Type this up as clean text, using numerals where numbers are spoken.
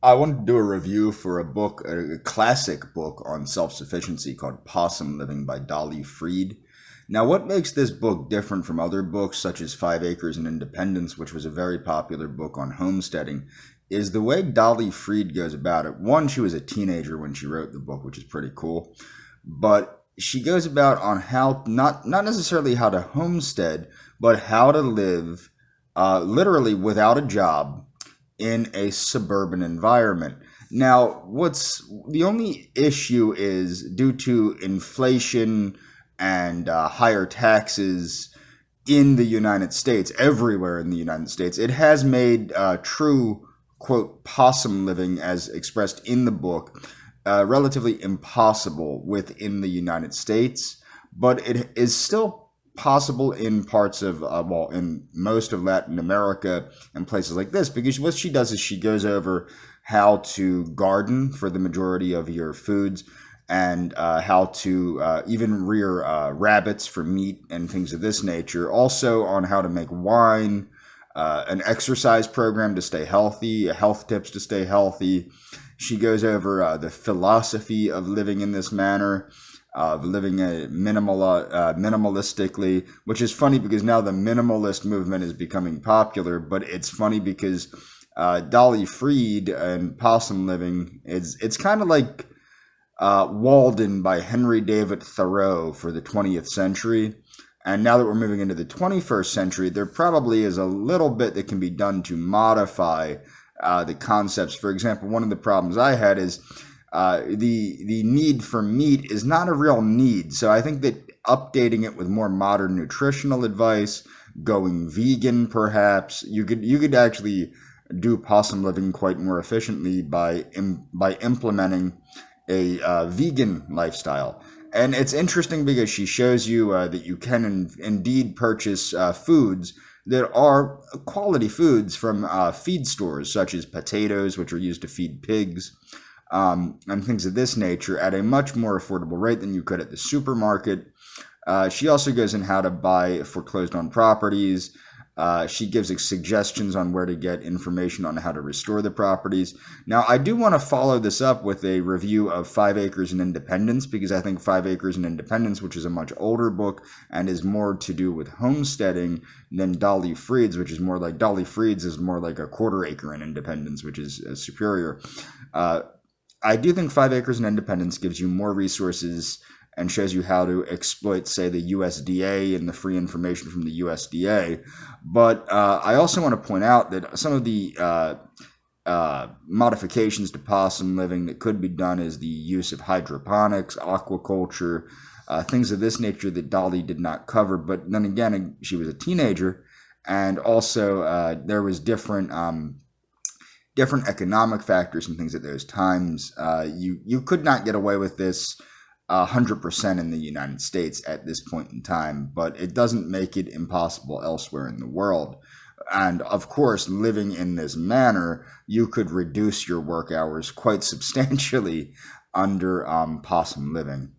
I wanted to do a review for a book, a classic book on self-sufficiency called Possum Living by Dolly Freed. Now, what makes this book different from other books such as Five Acres and Independence, which was a very popular book on homesteading, is the way Dolly Freed goes about it. One, she was a teenager when she wrote the book, which is pretty cool, but she goes about on how not necessarily how to homestead, but how to live literally without a job in a suburban environment. Now, what's the only issue is due to inflation and higher taxes in the United States, everywhere in the United States, it has made true, quote, possum living, as expressed in the book, relatively impossible within the United States, but it is still possible in parts of, well, in most of Latin America and places like this, because what she does is she goes over how to garden for the majority of your foods and how to even rear rabbits for meat and things of this nature. Also on how to make wine, an exercise program to stay healthy, health tips to stay healthy. She goes over the philosophy of living in this manner, of living minimalistically, which is funny because now the minimalist movement is becoming popular. But it's funny because Dolly Freed and Possum Living, it's kind of like Walden by Henry David Thoreau for the 20th century. And now that we're moving into the 21st century, there probably is a little bit that can be done to modify the concepts. For example, one of the problems I had is the need for meat is not a real need. So I think that updating it with more modern nutritional advice, going vegan, perhaps you could actually do possum living quite more efficiently by implementing a vegan lifestyle. And it's interesting because she shows you that you can indeed purchase foods that are quality foods from feed stores, such as potatoes, which are used to feed pigs, and things of this nature at a much more affordable rate than you could at the supermarket. She also goes in how to buy foreclosed on properties. She gives suggestions on where to get information on how to restore the properties. Now, I do want to follow this up with a review of Five Acres and Independence, because I think Five Acres and Independence, which is a much older book and is more to do with homesteading than Dolly Freed's, which is more like Dolly Freed's is more like a quarter acre in Independence, which is superior. Uh, I do think Five Acres and Independence gives you more resources and shows you how to exploit, say, the USDA and the free information from the USDA. But I also want to point out that some of the modifications to possum living that could be done is the use of hydroponics, aquaculture, things of this nature that Dolly did not cover. But then again, she was a teenager, and also there was different economic factors and things at those times. You could not get away with this 100% in the United States at this point in time, but it doesn't make it impossible elsewhere in the world. And of course, living in this manner, you could reduce your work hours quite substantially under possum living.